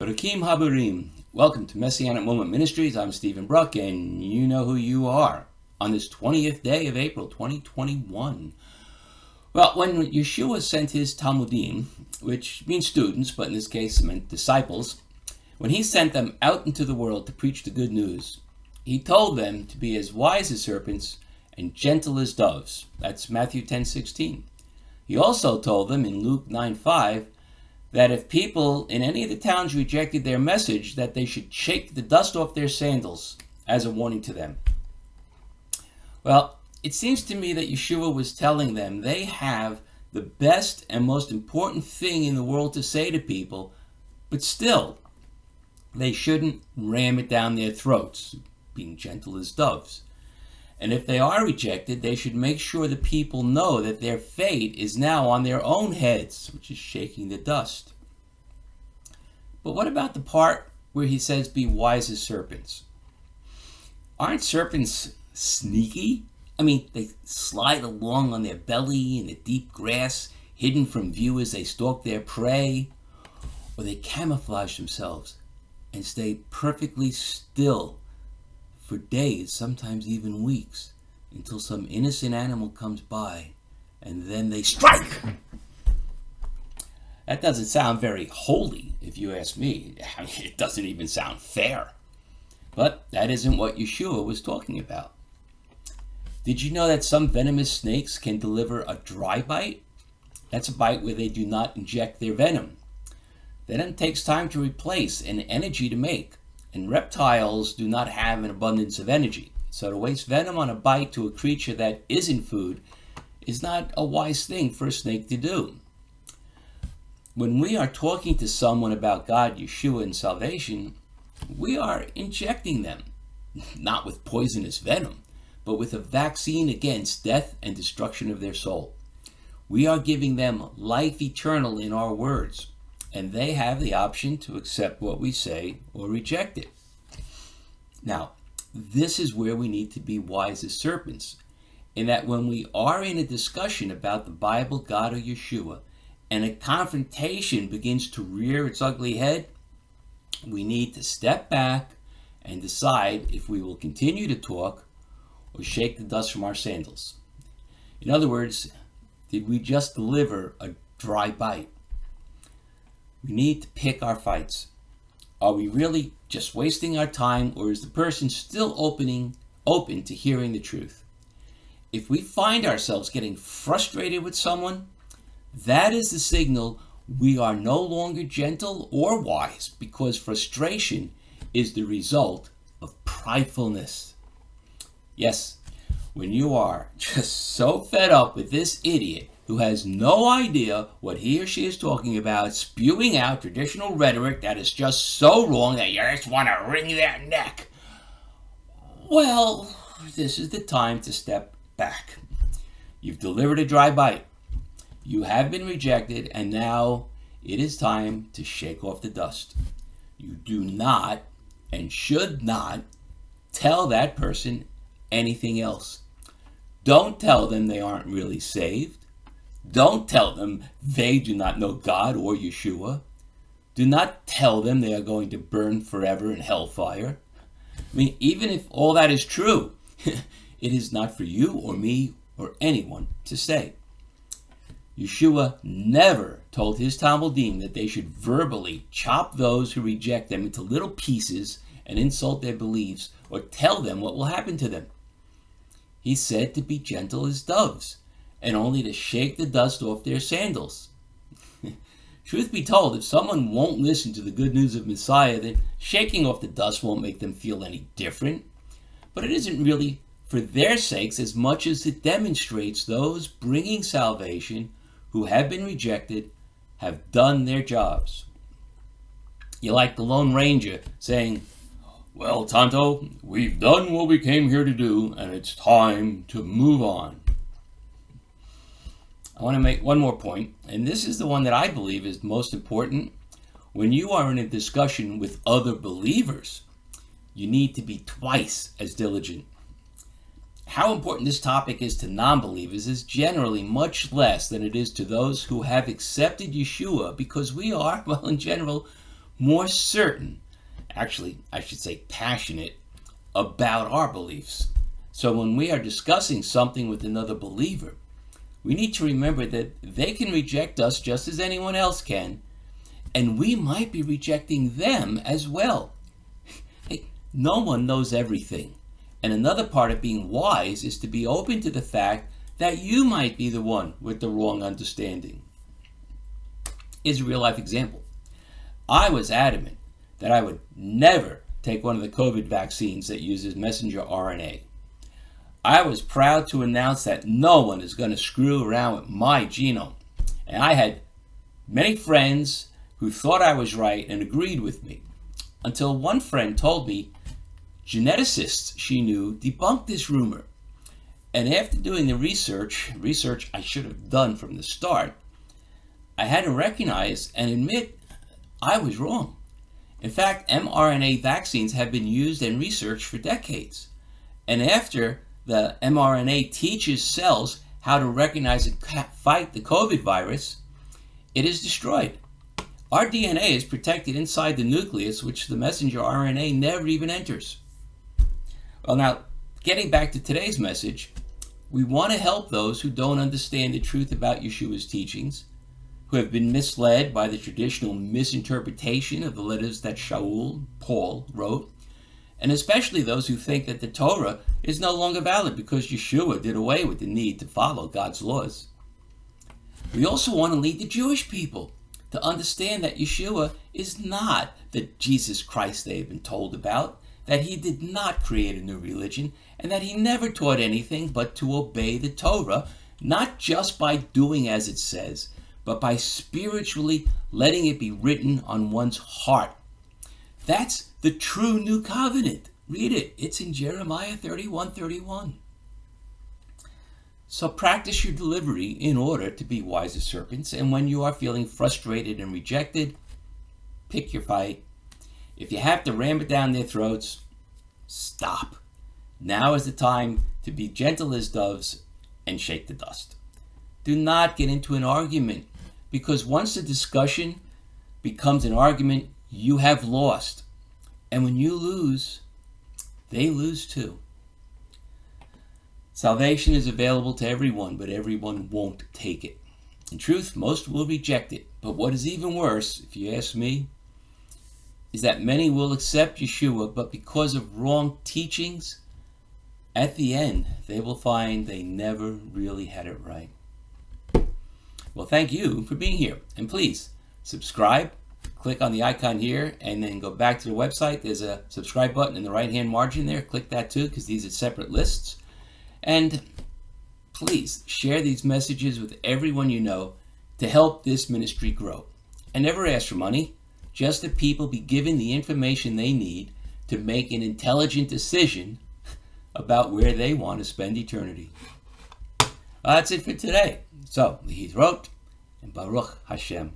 Barakim Haburim, welcome to Messianic Moment Ministries. I'm Stephen Bruck, and you know who you are on this 20th day of April 2021. Well, when Yeshua sent his Talmudim, which means students, but in this case meant disciples, when he sent them out into the world to preach the good news, he told them to be as wise as serpents and gentle as doves. That's Matthew 10:16. He also told them in Luke 9:5 that if people in any of the towns rejected their message, that they should shake the dust off their sandals as a warning to them. Well, it seems to me that Yeshua was telling them they have the best and most important thing in the world to say to people, but still, they shouldn't ram it down their throats, being gentle as doves. And if they are rejected, they should make sure the people know that their fate is now on their own heads, which is shaking the dust. But what about the part where he says, be wise as serpents? Aren't serpents sneaky? I mean, they slide along on their belly in the deep grass, hidden from view as they stalk their prey, or they camouflage themselves and stay perfectly still for days, sometimes even weeks, until some innocent animal comes by, and then they strike. That doesn't sound very holy, if you ask me. I mean, it doesn't even sound fair. But that isn't what Yeshua was talking about. Did you know that some venomous snakes can deliver a dry bite? That's a bite where they do not inject their venom. Venom takes time to replace and energy to make. And reptiles do not have an abundance of energy. So to waste venom on a bite to a creature that isn't food is not a wise thing for a snake to do. When we are talking to someone about God, Yeshua, and salvation, we are injecting them, not with poisonous venom, but with a vaccine against death and destruction of their soul. We are giving them life eternal in our words, and they have the option to accept what we say or reject it. Now, this is where we need to be wise as serpents, in that when we are in a discussion about the Bible, God, or Yeshua, and a confrontation begins to rear its ugly head, we need to step back and decide if we will continue to talk or shake the dust from our sandals. In other words, did we just deliver a dry bite? We need to pick our fights. Are we really just wasting our time, or is the person still open to hearing the truth? If we find ourselves getting frustrated with someone, that is the signal we are no longer gentle or wise, because frustration is the result of pridefulness. Yes, when you are just so fed up with this idiot who has no idea what he or she is talking about, spewing out traditional rhetoric that is just so wrong that you just want to wring their neck, well, this is the time to step back. You've delivered a dry bite. You have been rejected, and now it is time to shake off the dust. You do not and should not tell that person anything else. Don't tell them they aren't really saved. Don't tell them they do not know God or Yeshua. Do not tell them they are going to burn forever in hellfire. I mean, even if all that is true, it is not for you or me or anyone to say. Yeshua never told his Talmudim that they should verbally chop those who reject them into little pieces and insult their beliefs or tell them what will happen to them. He said to be gentle as doves and only to shake the dust off their sandals. Truth be told, if someone won't listen to the good news of Messiah, then shaking off the dust won't make them feel any different. But it isn't really for their sakes as much as it demonstrates those bringing salvation who have been rejected have done their jobs. You're like the Lone Ranger saying, "Well, Tonto, we've done what we came here to do, and it's time to move on." I want to make one more point, and this is the one that I believe is most important. When you are in a discussion with other believers, you need to be twice as diligent. how important this topic is to non-believers is generally much less than it is to those who have accepted Yeshua, because we are, well, in general, more certain, actually, I should say passionate, about our beliefs. So when we are discussing something with another believer, we need to remember that they can reject us just as anyone else can, and we might be rejecting them as well. Hey, no one knows everything. And another part of being wise is to be open to the fact that you might be the one with the wrong understanding. Here's a real life example. I was adamant that I would never take one of the COVID vaccines that uses messenger RNA. I was proud to announce that no one is going to screw around with my genome. And I had many friends who thought I was right and agreed with me, until one friend told me geneticists she knew debunked this rumor. And after doing the research I should have done from the start, I had to recognize and admit I was wrong. In fact, mRNA vaccines have been used and researched for decades. And after the mRNA teaches cells how to recognize and fight the COVID virus, it is destroyed. Our DNA is protected inside the nucleus, which the messenger RNA never even enters. Well, now, getting back to today's message, we want to help those who don't understand the truth about Yeshua's teachings, who have been misled by the traditional misinterpretation of the letters that Paul wrote, and especially those who think that the Torah is no longer valid because Yeshua did away with the need to follow God's laws. We also want to lead the Jewish people to understand that Yeshua is not the Jesus Christ they have been told about, that he did not create a new religion, and that he never taught anything but to obey the Torah, not just by doing as it says, but by spiritually letting it be written on one's heart. That's the true new covenant. Read it. It's in Jeremiah 31:31. So practice your delivery in order to be wise as serpents, and when you are feeling frustrated and rejected, pick your fight. If you have to ram it down their throats, stop. Now is the time to be gentle as doves and shake the dust. Do not get into an argument, because once the discussion becomes an argument, you have lost. And when you lose, they lose too. Salvation is available to everyone, but everyone won't take it. In truth, most will reject it. But what is even worse, if you ask me, is that many will accept Yeshua, but because of wrong teachings, at the end, they will find they never really had it right. Well, thank you for being here. And please, subscribe. Click on the icon here, and then go back to the website. There's a subscribe button in the right-hand margin there. Click that too, because these are separate lists. And please, share these messages with everyone you know to help this ministry grow. And never ask for money. Just that people be given the information they need to make an intelligent decision about where they want to spend eternity. That's it for today. So, Lehi Rot and Baruch Hashem.